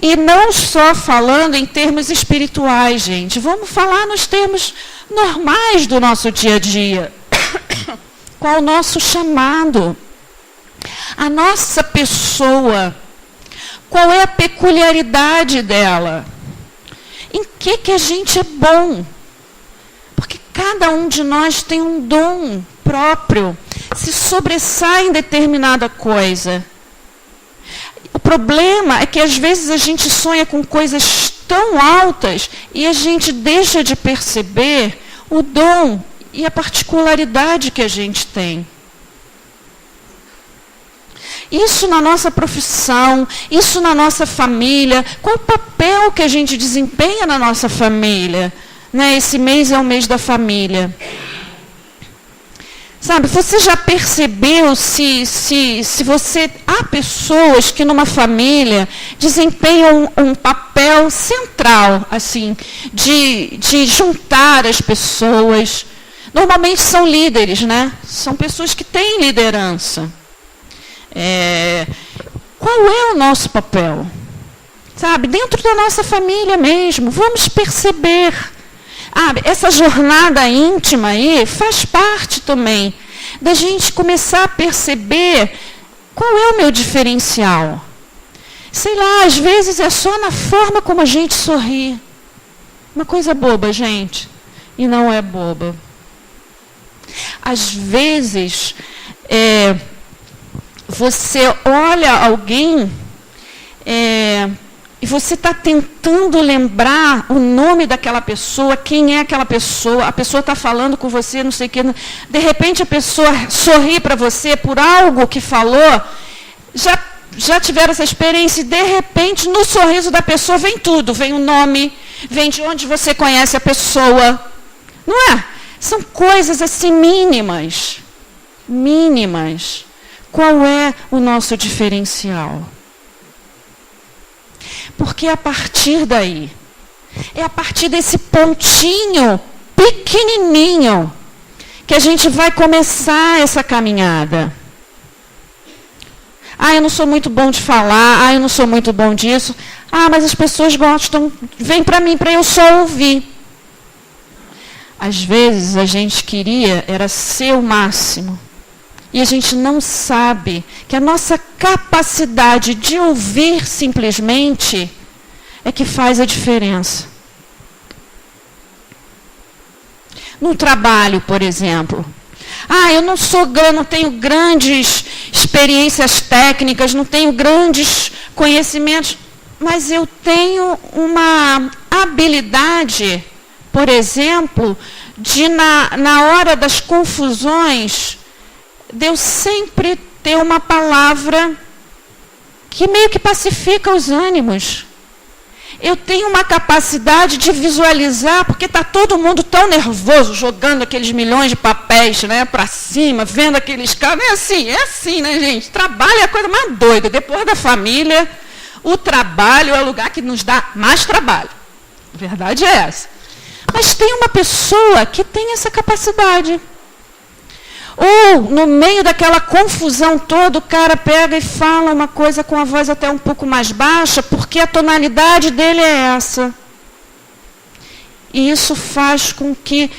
E não só falando em termos espirituais, gente. Vamos falar nos termos normais do nosso dia a dia. Qual o nosso chamado? A nossa pessoa. Qual é a peculiaridade dela? Em que a gente é bom? Porque Cada um de nós tem um dom próprio, se sobressai em determinada coisa. O problema é que às vezes a gente sonha com coisas tão altas e a gente deixa de perceber o dom e a particularidade que a gente tem. Isso na nossa profissão, isso na nossa família, qual o papel que a gente desempenha na nossa família? Né? Esse mês é o mês da família. Sabe, você já percebeu se você... Há pessoas que numa família desempenham um papel central, assim, de juntar as pessoas. Normalmente são líderes, né? São pessoas que têm liderança. Qual é o nosso papel? Sabe, dentro da nossa família mesmo, vamos perceber. Essa jornada íntima aí faz parte também da gente começar a perceber qual é o meu diferencial. Sei lá, às vezes é só na forma como a gente sorri. Uma coisa boba, gente, e não é boba. Às vezes, você olha alguém e você está tentando lembrar o nome daquela pessoa, quem é aquela pessoa, a pessoa está falando com você, não sei o que. De repente a pessoa sorri para você por algo que falou, já tiveram essa experiência, e de repente no sorriso da pessoa vem tudo, vem o nome, vem de onde você conhece a pessoa. Não é? São coisas assim mínimas. Mínimas. Qual é o nosso diferencial? Porque é a partir daí, é a partir desse pontinho pequenininho que a gente vai começar essa caminhada. Eu não sou muito bom de falar, eu não sou muito bom disso. Mas as pessoas gostam, vem para mim para eu só ouvir. Às vezes a gente queria era ser o máximo. E a gente não sabe que a nossa capacidade de ouvir simplesmente é que faz a diferença. No trabalho, por exemplo. Eu não tenho grandes experiências técnicas, não tenho grandes conhecimentos, mas eu tenho uma habilidade, por exemplo, de na hora das confusões, de eu sempre ter uma palavra que meio que pacifica os ânimos. Eu tenho uma capacidade de visualizar, porque está todo mundo tão nervoso, jogando aqueles milhões de papéis, né, para cima, vendo aqueles caras. É assim, né, gente? Trabalho é a coisa mais doida. Depois da família, o trabalho é o lugar que nos dá mais trabalho. A verdade é essa. Mas tem uma pessoa que tem essa capacidade. Ou, no meio daquela confusão toda, o cara pega e fala uma coisa com a voz até um pouco mais baixa, porque a tonalidade dele é essa. E isso faz com que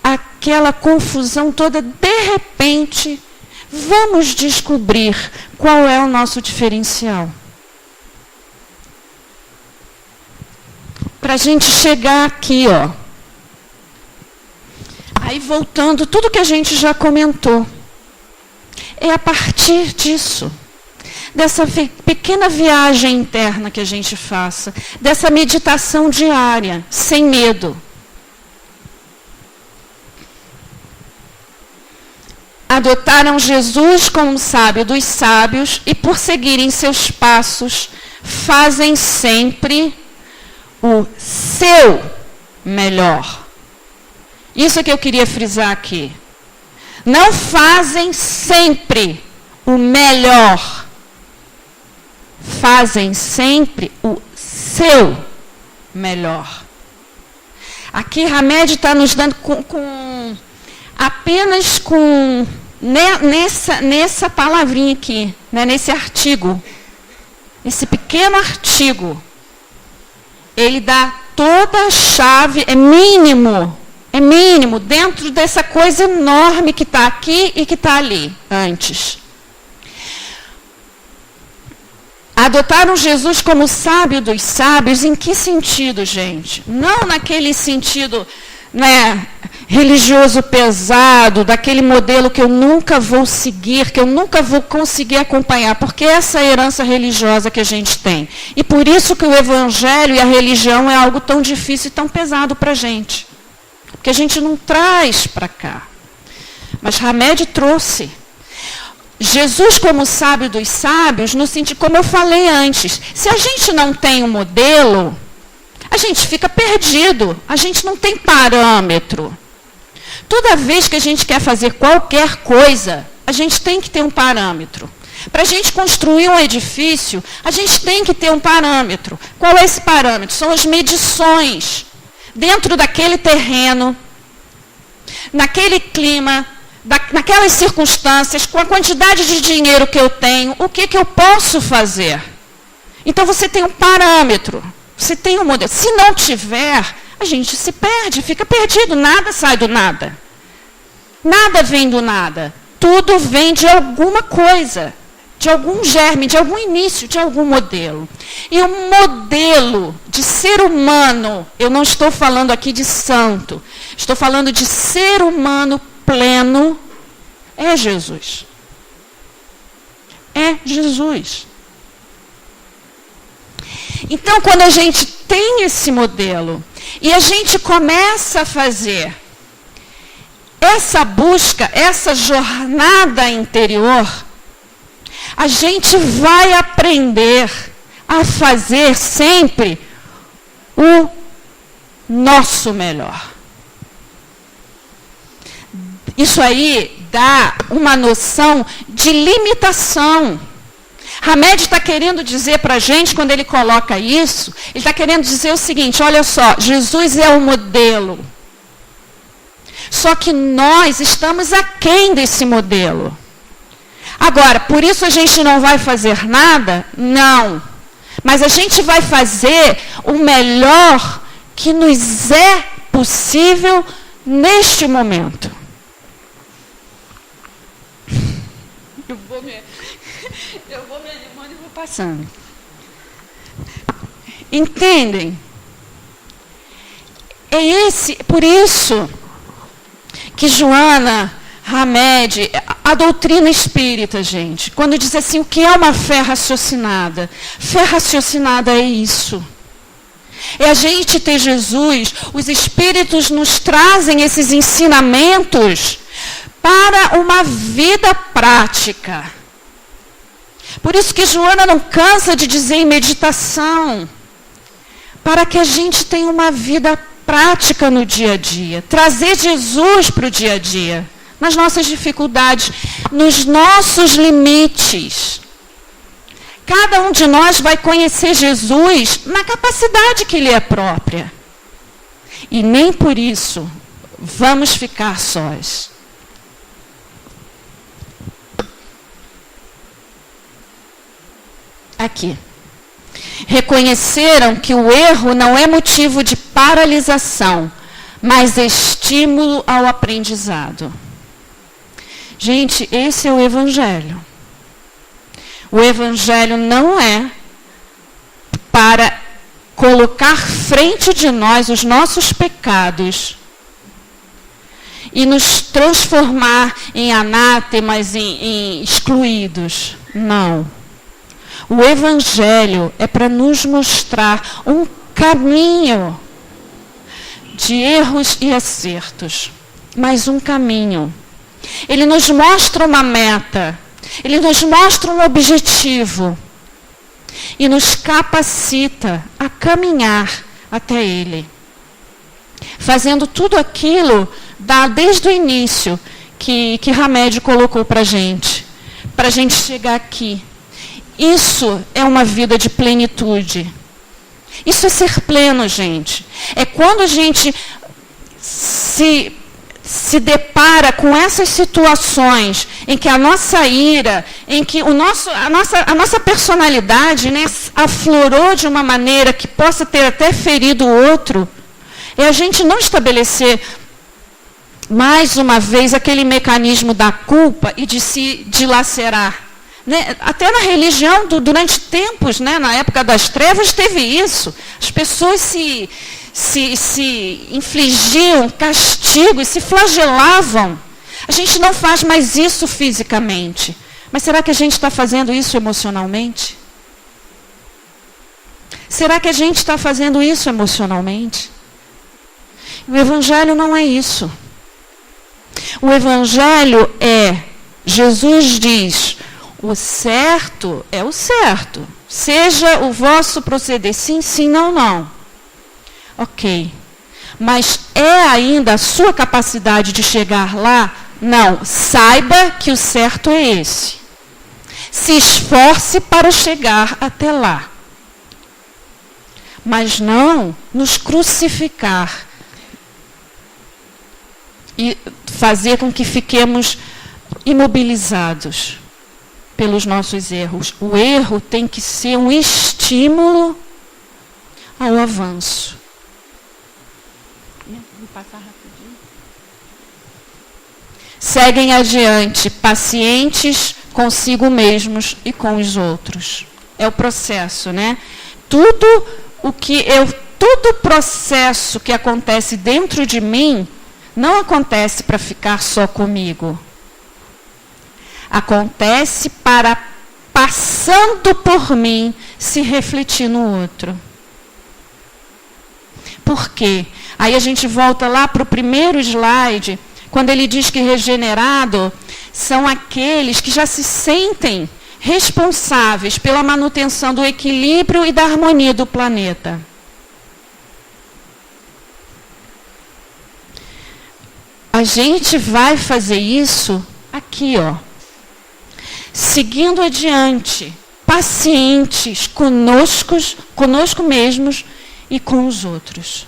aquela confusão toda, de repente, vamos descobrir qual é o nosso diferencial. Para a gente chegar aqui, Aí, voltando, tudo que a gente já comentou, é a partir disso, dessa pequena viagem interna que a gente faça, dessa meditação diária, sem medo. Adotaram Jesus como sábio dos sábios e, por seguirem seus passos, fazem sempre o seu melhor. Isso é que eu queria frisar aqui. Não fazem sempre o melhor. Fazem sempre o seu melhor. Aqui Hamed está nos dando apenas com nessa palavrinha aqui, né, nesse artigo. Esse pequeno artigo. Ele dá toda a chave, é mínimo, dentro dessa coisa enorme que está aqui e que está ali, antes. Adotaram Jesus como sábio dos sábios, em que sentido, gente? Não naquele sentido, né, religioso pesado, daquele modelo que eu nunca vou seguir, que eu nunca vou conseguir acompanhar, porque essa é a herança religiosa que a gente tem. E por isso que o evangelho e a religião é algo tão difícil e tão pesado para a gente. Porque a gente não traz para cá. Mas Hamed trouxe. Jesus, como sábio dos sábios, no sentido, como eu falei antes, se a gente não tem um modelo, a gente fica perdido, a gente não tem parâmetro. Toda vez que a gente quer fazer qualquer coisa, a gente tem que ter um parâmetro. Para a gente construir um edifício, a gente tem que ter um parâmetro. Qual é esse parâmetro? São as medições. Dentro daquele terreno, naquele clima, naquelas circunstâncias, com a quantidade de dinheiro que eu tenho, o que eu posso fazer? Então você tem um parâmetro, você tem um modelo. Se não tiver, a gente se perde, fica perdido, nada sai do nada. Nada vem do nada. Tudo vem de alguma coisa, de algum germe, de algum início, de algum modelo. E o modelo de ser humano, eu não estou falando aqui de santo, estou falando de ser humano pleno, é Jesus. É Jesus. Então, quando a gente tem esse modelo e a gente começa a fazer essa busca, essa jornada interior, a gente vai aprender a fazer sempre o nosso melhor. Isso aí dá uma noção de limitação. Hamed está querendo dizer para a gente, quando ele coloca isso, ele está querendo dizer o seguinte, olha só, Jesus é o modelo. Só que nós estamos aquém desse modelo. Agora, por isso a gente não vai fazer nada? Não. Mas a gente vai fazer o melhor que nos é possível neste momento. Eu vou me animando e vou passando. Entendem? Por isso que Joana, Hamed, a doutrina espírita, gente, quando diz assim, o que é uma fé raciocinada? Fé raciocinada é isso. É a gente ter Jesus, os espíritos nos trazem esses ensinamentos para uma vida prática. Por isso que Joana não cansa de dizer em meditação, para que a gente tenha uma vida prática no dia a dia, trazer Jesus para o dia a dia, nas nossas dificuldades, nos nossos limites. Cada um de nós vai conhecer Jesus na capacidade que lhe é própria. E nem por isso vamos ficar sós. Aqui. Reconheceram que o erro não é motivo de paralisação, mas estímulo ao aprendizado. Gente, esse é o Evangelho. O Evangelho não é para colocar frente de nós os nossos pecados e nos transformar em anátemas, em excluídos. Não. O Evangelho é para nos mostrar um caminho de erros e acertos, mas um caminho. Ele nos mostra uma meta, ele nos mostra um objetivo e nos capacita a caminhar até ele. Fazendo tudo aquilo desde o início que Hamed colocou para a gente chegar aqui. Isso é uma vida de plenitude. Isso é ser pleno, gente. É quando a gente se depara com essas situações em que a nossa ira, em que a nossa personalidade, né, aflorou de uma maneira que possa ter até ferido o outro, é a gente não estabelecer mais uma vez aquele mecanismo da culpa e de se dilacerar. Né? Até na religião, durante tempos, né, na época das trevas, teve isso. As pessoas se infligiam castigo e se flagelavam. A gente não faz mais isso fisicamente. Mas será que a gente está fazendo isso emocionalmente? Será que a gente está fazendo isso emocionalmente? O Evangelho não é isso. O Evangelho é, Jesus diz, o certo é o certo. Seja o vosso proceder sim, sim, não, não. Ok. Mas é ainda a sua capacidade de chegar lá? Não. Saiba que o certo é esse. Se esforce para chegar até lá. Mas não nos crucificar e fazer com que fiquemos imobilizados pelos nossos erros. O erro tem que ser um estímulo ao avanço. Vou passar rapidinho. Seguem adiante, pacientes consigo mesmos e com os outros. É o processo, né? Todo processo que acontece dentro de mim não acontece para ficar só comigo. Acontece para, passando por mim, se refletir no outro. Por quê? Aí a gente volta lá para o primeiro slide, quando ele diz que regenerado são aqueles que já se sentem responsáveis pela manutenção do equilíbrio e da harmonia do planeta. A gente vai fazer isso aqui, ó. Seguindo adiante, pacientes conosco mesmos e com os outros.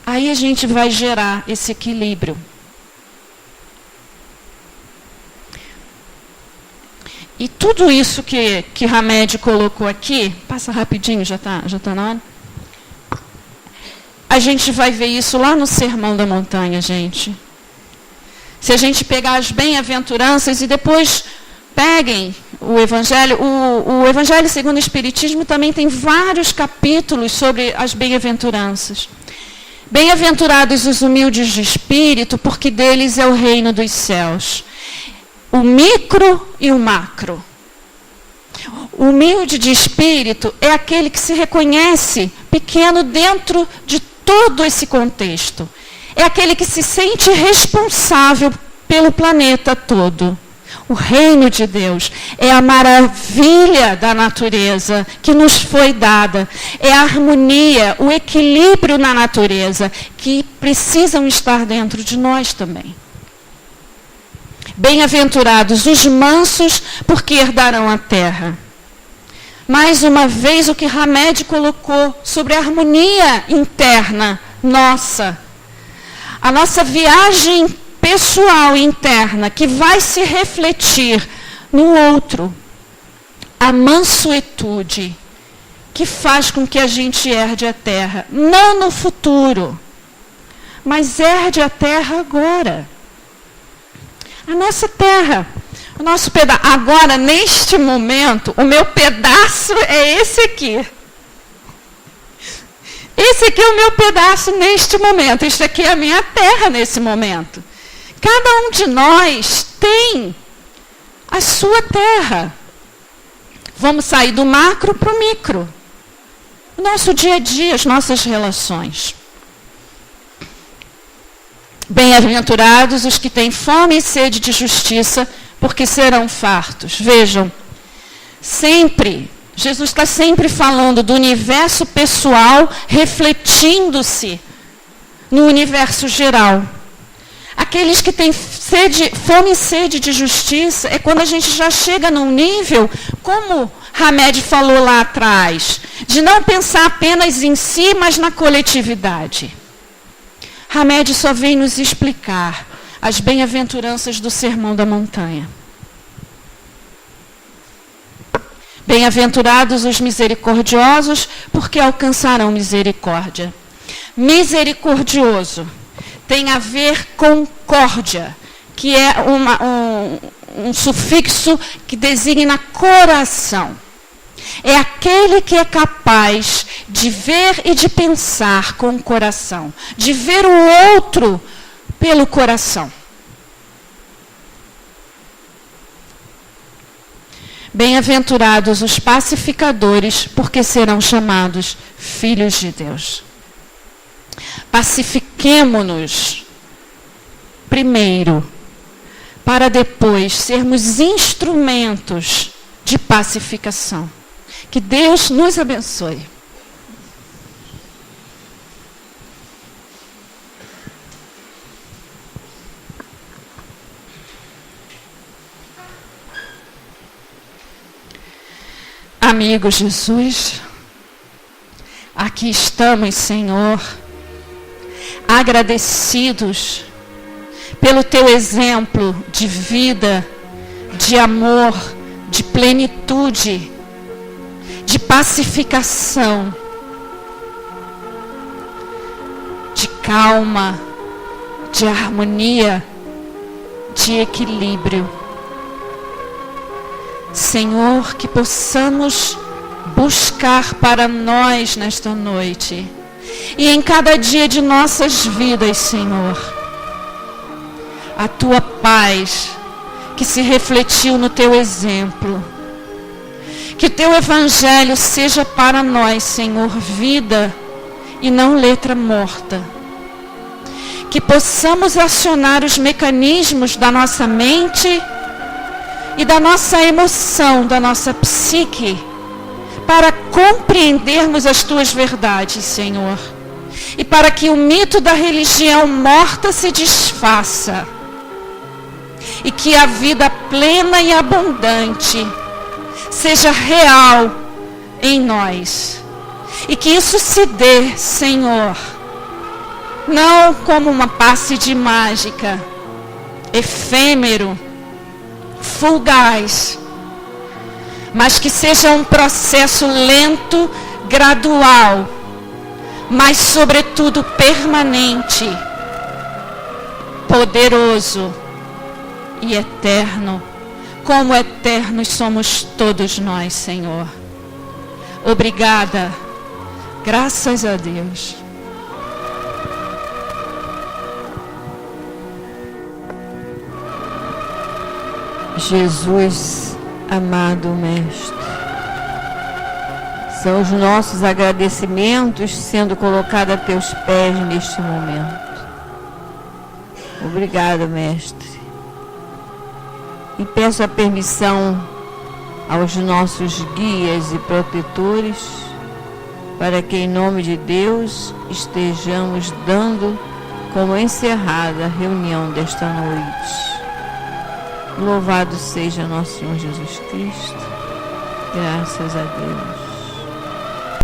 Aí a gente vai gerar esse equilíbrio. E tudo isso que Hamed colocou aqui, passa rapidinho, já tá na hora. A gente vai ver isso lá no Sermão da Montanha, gente. Se a gente pegar as bem-aventuranças e depois peguem o Evangelho, o Evangelho segundo o Espiritismo também tem vários capítulos sobre as bem-aventuranças. Bem-aventurados os humildes de espírito, porque deles é o reino dos céus. O micro e o macro. O humilde de espírito é aquele que se reconhece pequeno dentro de todo esse contexto. É aquele que se sente responsável pelo planeta todo. O reino de Deus é a maravilha da natureza que nos foi dada. É a harmonia, o equilíbrio na natureza que precisam estar dentro de nós também. Bem-aventurados os mansos, porque herdarão a terra. Mais uma vez, o que Hamed colocou sobre a harmonia interna nossa. A nossa viagem pessoal interna, que vai se refletir no outro. A mansuetude, que faz com que a gente herde a terra. Não no futuro, mas herde a terra agora. A nossa terra, o nosso pedaço. Agora, neste momento, o meu pedaço é esse aqui. Esse aqui é o meu pedaço neste momento. Este aqui é a minha terra nesse momento. Cada um de nós tem a sua terra. Vamos sair do macro para o micro. O nosso dia a dia, as nossas relações. Bem-aventurados os que têm fome e sede de justiça, porque serão fartos. Vejam, sempre, Jesus está sempre falando do universo pessoal, refletindo-se no universo geral. Aqueles que têm fome e sede de justiça, é quando a gente já chega num nível, como Hamed falou lá atrás, de não pensar apenas em si, mas na coletividade. Hamed só vem nos explicar as bem-aventuranças do Sermão da Montanha. Bem-aventurados os misericordiosos, porque alcançarão misericórdia. Misericordioso tem a ver com córdia, que é um sufixo que designa coração. É aquele que é capaz de ver e de pensar com o coração, de ver o outro pelo coração. Bem-aventurados os pacificadores, porque serão chamados filhos de Deus. Pacifiquemo-nos primeiro, para depois sermos instrumentos de pacificação. Que Deus nos abençoe. Amigo Jesus, aqui estamos, Senhor, agradecidos pelo Teu exemplo de vida, de amor, de plenitude, de pacificação, de calma, de harmonia, de equilíbrio. Senhor, que possamos buscar para nós nesta noite e em cada dia de nossas vidas, Senhor, a Tua paz que se refletiu no Teu exemplo. Que o Teu Evangelho seja para nós, Senhor, vida e não letra morta. Que possamos acionar os mecanismos da nossa mente e da nossa emoção, da nossa psique, para compreendermos as Tuas verdades, Senhor. E para que o mito da religião morta se desfaça. E que a vida plena e abundante seja real em nós. E que isso se dê, Senhor, não como uma passe de mágica, efêmero, fugaz, mas que seja um processo lento, gradual, mas sobretudo permanente, poderoso e eterno, como eternos somos todos nós, Senhor. Obrigada, graças a Deus. Jesus, amado Mestre, são os nossos agradecimentos sendo colocados a Teus pés neste momento. Obrigada, Mestre. E peço a permissão aos nossos guias e protetores para que, em nome de Deus, estejamos dando como encerrada a reunião desta noite. Louvado seja nosso Senhor Jesus Cristo. Graças a Deus.